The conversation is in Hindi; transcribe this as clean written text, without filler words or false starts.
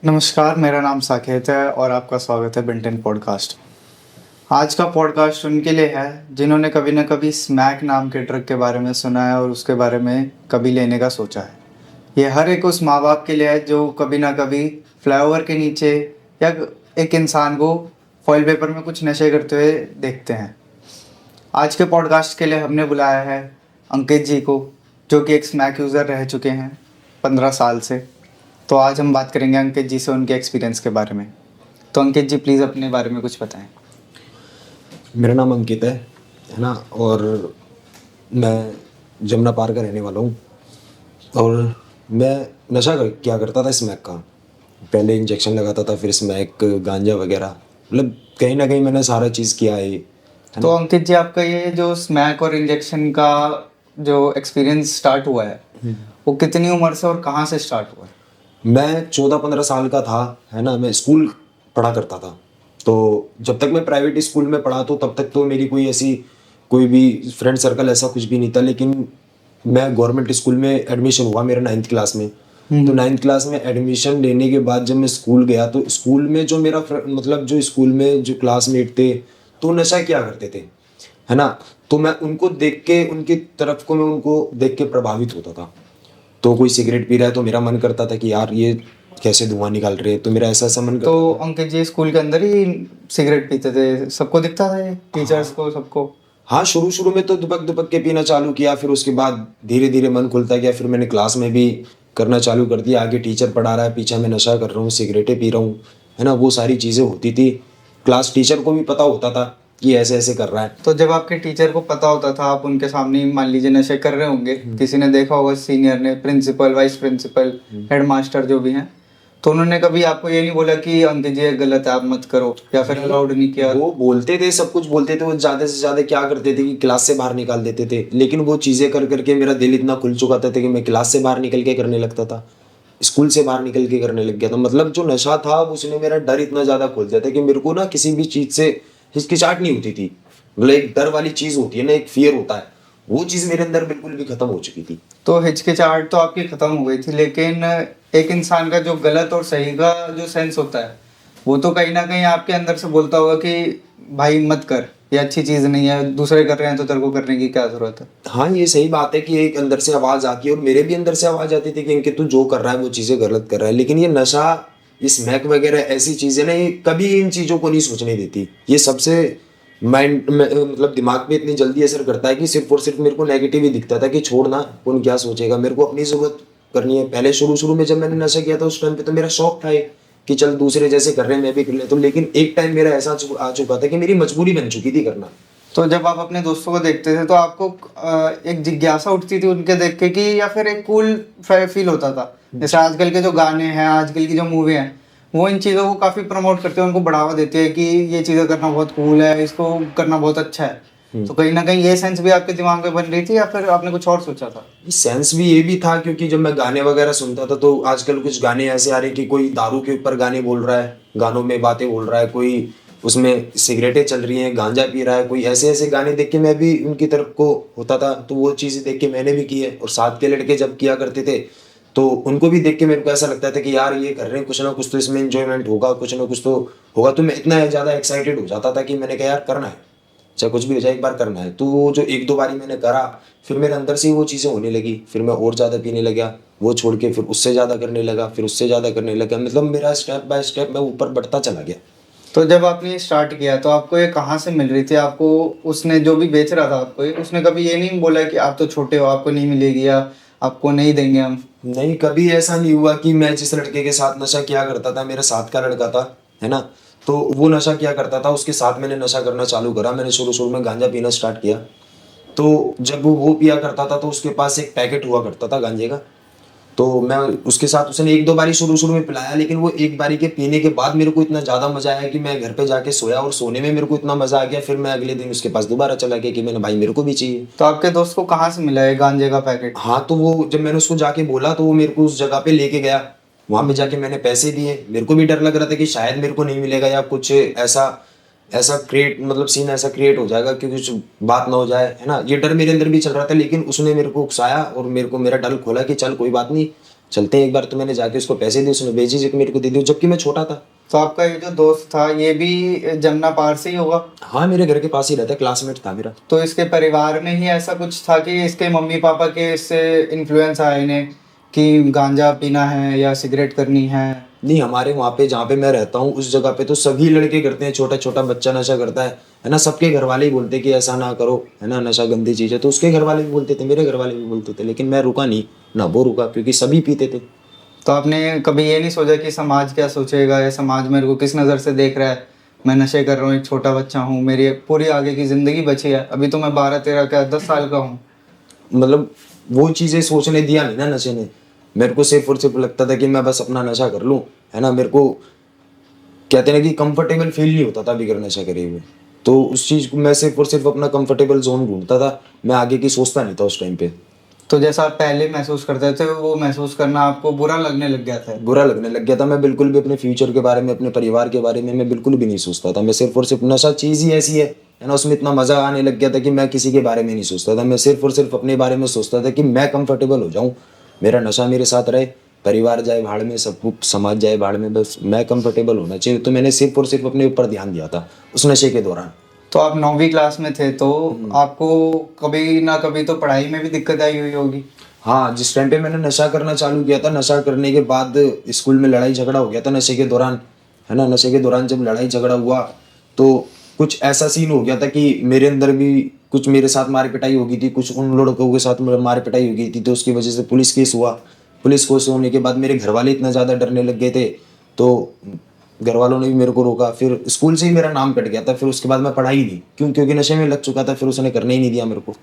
नमस्कार, मेरा नाम साकेत है और आपका स्वागत है बिंटन पॉडकास्ट। आज का पॉडकास्ट उनके लिए है जिन्होंने कभी न कभी स्मैक नाम के ड्रग के बारे में सुना है और उसके बारे में कभी लेने का सोचा है। ये हर एक उस माँ बाप के लिए है जो कभी ना कभी फ्लाईओवर के नीचे या एक इंसान को फॉइल पेपर में कुछ नशे करते हुए देखते हैं। आज के पॉडकास्ट के लिए हमने बुलाया है अंकित जी को, जो कि एक स्मैक यूज़र रह चुके हैं 15 साल से। तो आज हम बात करेंगे अंकित जी से उनके एक्सपीरियंस के बारे में। तो अंकित जी प्लीज़ अपने बारे में कुछ बताएं। मेरा नाम अंकित है ना। और मैं जमुना पार का रहने वाला हूँ। और मैं नशा क्या करता था स्मैक का। पहले इंजेक्शन लगाता था, फिर स्मैक, गांजा वगैरह, मतलब कहीं ना कहीं मैंने सारा चीज़ किया है। तो अंकित जी, आपका ये जो स्मैक और इंजेक्शन का जो एक्सपीरियंस स्टार्ट हुआ है वो कितनी उम्र से और कहाँ से स्टार्ट हुआ है? मैं 14-15 साल का था, है ना। मैं स्कूल पढ़ा करता था। तो जब तक मैं प्राइवेट स्कूल में पढ़ा तो तब तक तो मेरी कोई भी फ्रेंड सर्कल ऐसा कुछ भी नहीं था। लेकिन मैं गवर्नमेंट स्कूल में एडमिशन हुआ मेरा 9th क्लास में। तो 9th क्लास में एडमिशन लेने के बाद जब मैं स्कूल गया तो स्कूल में जो मेरा मतलब जो स्कूल में जो क्लासमेट थे तो नशा क्या करते थे, है ना। तो मैं उनको देख के, उनकी तरफ को मैं उनको देख के प्रभावित होता था। तो कोई सिगरेट पी रहा है तो मेरा मन करता था कि यार ये कैसे धुआं निकाल रहे हैं, तो मेरा ऐसा मन करता तो था। अंकित जी स्कूल के अंदर ही सिगरेट पीते थे? सबको दिखता था ये, टीचर्स को, सबको? हाँ, शुरू शुरू में तो दुबक दुबक के पीना चालू किया, फिर उसके बाद धीरे धीरे मन खुलता गया। फिर मैंने क्लास में भी करना चालू कर दिया। आगे टीचर पढ़ा रहा है, पीछे मैं नशा कर रहा हूँ, सिगरेटें पी रहा हूँ, है ना। वो सारी चीज़ें होती थी। क्लास टीचर को भी पता होता था कि ऐसे ऐसे कर रहा है। तो जब आपके टीचर को पता होता था, आप उनके सामने ही मान लीजिए नशे कर रहे होंगे, किसी ने देखा होगा, सीनियर ने, प्रिंसिपल, वाइस प्रिंसिपल, हेडमास्टर जो भी हैं, तो उन्होंने कभी आपको ये नहीं बोला कि अंकित जी ये गलत है, आप मत करो, या फिर अलाउड नहीं किया? वो बोलते थे, सब कुछ बोलते थे। वो ज़्यादा से ज़्यादा क्या करते थे कि क्लास से बाहर निकाल देते थे। लेकिन वो चीज़ें कर करके मेरा दिल इतना खुल चुका था कि मैं क्लास से बाहर निकल के करने लगता था, स्कूल से बाहर निकल के करने लग गया था। मतलब जो नशा था उसने मेरा डर इतना ज़्यादा खोल दिया था कि मेरे को ना किसी भी चीज़ से हिचकिचाहट नहीं होती थी। मतलब एक डर वाली चीज़ होती है ना, एक फियर होता है, वो चीज़ मेरे अंदर बिल्कुल भी खत्म हो चुकी थी। तो हिचकिचाहट तो आपकी खत्म हो गई थी, लेकिन एक इंसान का जो गलत और सही का जो सेंस होता है वो तो कहीं ना कहीं आपके अंदर से बोलता होगा कि भाई मत कर, ये अच्छी चीज़ नहीं है, दूसरे कर रहे हैं तो तेरे को करने की क्या ज़रूरत है? हाँ, ये सही बात है कि एक अंदर से आवाज़ आती है, और मेरे भी अंदर से आवाज़ आती थी कि इनके तू जो कर रहा है वो चीज़ें गलत कर रहा है। लेकिन ये नशा, ये स्मैक वगैरह ऐसी चीज़ें ना, ये कभी इन चीज़ों को नहीं सोचने देती। ये सबसे माइंड में मतलब दिमाग पे इतनी जल्दी असर करता है कि सिर्फ और सिर्फ मेरे को नेगेटिव ही दिखता था कि छोड़ना, कौन क्या सोचेगा, मेरे को अपनी ज़रूरत करनी है। पहले शुरू शुरू में जब मैंने नशा किया था उस टाइम पे तो मेरा शौक था ये कि चल दूसरे जैसे कर रहे हैं मैं भी कर लेता हूँ। लेकिन एक टाइम मेरा ऐसा आ चुका था कि मेरी मजबूरी बन चुकी थी करना। तो जब आप अपने दोस्तों को देखते थे तो आपको एक जिज्ञासा उठती थी उनके देख के, कि या फिर एक कूल फील होता था? जैसे आजकल के जो गाने हैं, आजकल की जो मूवी हैं, वो इन चीज़ों को काफ़ी प्रमोट करते हैं, उनको बढ़ावा देते हैं कि ये चीज़ें करना बहुत कूल है, इसको करना बहुत अच्छा है। तो कहीं ना कहीं ये सेंस भी आपके दिमाग में बन रही थी, या फिर आपने कुछ और सोचा था? सेंस भी ये भी था क्योंकि जब मैं गाने वगैरह सुनता था तो आजकल कुछ गाने ऐसे आ रहे कि कोई दारू के ऊपर गाने बोल रहा है, गानों में बातें बोल रहा है, कोई उसमें सिगरेटें चल रही हैं, गांजा पी रहा है, कोई ऐसे ऐसे गाने देख के मैं भी उनकी तरफ को होता था। तो वो चीज़ें देख के मैंने भी की है, और साथ के लड़के जब किया करते थे तो उनको भी देख के मेरे को ऐसा लगता था कि यार ये कर रहे हैं, कुछ ना कुछ तो इसमें इंजॉयमेंट होगा, कुछ ना कुछ तो होगा। तो मैं इतना ज़्यादा एक्साइटेड हो जाता था कि मैंने कहा यार करना है, चाहे कुछ भी हो जाए, एक बार करना है। तो वो जो एक दो बारी मैंने करा, फिर मेरे अंदर से ही वो चीज़ें होने लगी। फिर मैं और ज़्यादा पीने लगा, वो छोड़ के फिर उससे ज़्यादा करने लगा, फिर उससे ज़्यादा करने लगा। मतलब मेरा स्टेप बाय स्टेप मैं ऊपर बढ़ता चला गया। तो जब आपने स्टार्ट किया तो आपको ये कहाँ से मिल रही थी? आपको उसने जो भी बेच रहा था आपको, उसने कभी ये नहीं बोला कि आप तो छोटे हो, आपको नहीं मिलेगी, या आपको नहीं देंगे हम? नहीं, कभी ऐसा नहीं हुआ कि मैं जिस लड़के के साथ नशा किया करता था, मेरे साथ का लड़का था, है ना। तो वो नशा किया करता था, उसके साथ मैंने नशा करना चालू करा। मैंने शुरू शुरू में गांजा पीना स्टार्ट किया। तो जब वो पिया करता था तो उसके पास एक पैकेट हुआ करता था गांजे का। तो मैं उसके साथ, उसने एक दो बारी शुरू शुरू में पिलाया, लेकिन वो एक बारी के पीने के बाद मेरे को इतना ज़्यादा मजा आया कि मैं घर पे जाके सोया, और सोने में मेरे को इतना मजा आ गया। फिर मैं अगले दिन उसके पास दोबारा चला गया कि मैंने, भाई मेरे को भी चाहिए। तो आपके दोस्त को कहाँ से मिला है गांजे का पैकेट? हाँ, तो वो जब मैंने उसको जाके बोला तो वो मेरे को उस जगह पे लेके गया। वहां पे जाके मैंने पैसे दिए। मेरे को भी डर लग रहा था कि शायद मेरे को नहीं मिलेगा, या कुछ ऐसा ऐसा क्रिएट, मतलब सीन ऐसा क्रिएट हो जाएगा कि कुछ बात ना हो जाए, है ना। ये डर मेरे अंदर भी चल रहा था। लेकिन उसने मेरे को उकसाया और मेरे को मेरा डर खोला कि चल कोई बात नहीं, चलते हैं एक बार। तो मैंने जाके उसको पैसे दिए, उसने बेझिझक मेरे को दे दिए, जबकि मैं छोटा था। तो आपका ये जो दोस्त था ये भी जमुना पार से ही होगा? हाँ, मेरे घर के पास ही रहता है, क्लासमेट था मेरा। तो इसके परिवार में ही ऐसा कुछ था कि इसके मम्मी पापा के इससे इन्फ्लुएंस आए इन्हें कि गांजा पीना है या सिगरेट करनी है? नहीं, हमारे वहाँ पे जहाँ पे मैं रहता हूँ उस जगह पे तो सभी लड़के करते हैं, छोटा छोटा बच्चा नशा करता है ना। सबके घर वाले ही बोलते कि ऐसा ना करो, है ना, नशा गंदी चीज़ है। तो उसके घर वाले भी बोलते थे, मेरे घर वाले भी बोलते थे, लेकिन मैं रुका नहीं, ना वो रुका, क्योंकि सभी पीते थे। तो आपने कभी ये नहीं सोचा कि समाज क्या सोचेगा या समाज मेरे को किस नज़र से देख रहा है? मैं नशे कर रहा हूँ, एक छोटा बच्चा हूँ, मेरी पूरी आगे की ज़िंदगी बची है, अभी तो मैं 12-13 क्या 10 साल का हूँ। मतलब वो चीज़ें सोचने दिया नहीं ना नशे ने। मेरे को सिर्फ और सिर्फ लगता था कि मैं बस अपना नशा कर लूँ, है ना। मेरे को कहते हैं ना कि कंफर्टेबल फील नहीं होता था बगैर नशा करे हुए। तो उस चीज़ को मैं सिर्फ और सिर्फ अपना कंफर्टेबल जोन ढूंढता था, मैं आगे की सोचता नहीं था उस टाइम पे। तो जैसा आप पहले महसूस करते थे वो महसूस करना आपको बुरा लगने लग गया था? बुरा लगने लग गया था। मैं बिल्कुल भी अपने फ्यूचर के बारे में, अपने परिवार के बारे में मैं बिल्कुल भी नहीं सोचता था। मैं सिर्फ और सिर्फ, नशा चीज़ ही ऐसी है ना, उसमें इतना मज़ा आने लग गया था कि मैं किसी के बारे में नहीं सोचता था। मैं सिर्फ और सिर्फ अपने बारे में सोचता था कि मैं कंफर्टेबल हो जाऊँ, मेरा नशा मेरे साथ रहे, परिवार जाए भाड़ में, सब कुछ समाज जाए भाड़ में, बस मैं कंफर्टेबल होना चाहिए। तो मैंने सिर्फ और सिर्फ अपने ऊपर ध्यान दिया था उस नशे के दौरान। तो आप 9वीं क्लास में थे तो आपको कभी ना कभी तो पढ़ाई में भी दिक्कत आई हुई होगी? हाँ, जिस टाइम पे मैंने नशा करना चालू किया था, नशा करने के बाद स्कूल में लड़ाई झगड़ा हो गया था नशे के दौरान, है ना। नशे के दौरान जब लड़ाई झगड़ा हुआ तो कुछ ऐसा सीन हो गया था कि मेरे अंदर भी कुछ, मेरे साथ मार पिटाई हो गई थी, कुछ उन लड़कों के साथ मार पिटाई हो गई थी। तो उसकी वजह से पुलिस केस हुआ। पुलिस केस होने के बाद मेरे घर वाले इतना ज़्यादा डरने लग गए थे, तो घर वालों ने भी मेरे को रोका। फिर स्कूल से ही मेरा नाम कट गया था। फिर उसके बाद मैं पढ़ाई नहीं, क्योंकि नशे में लग चुका था, फिर उसने करने ही नहीं दिया मेरे को।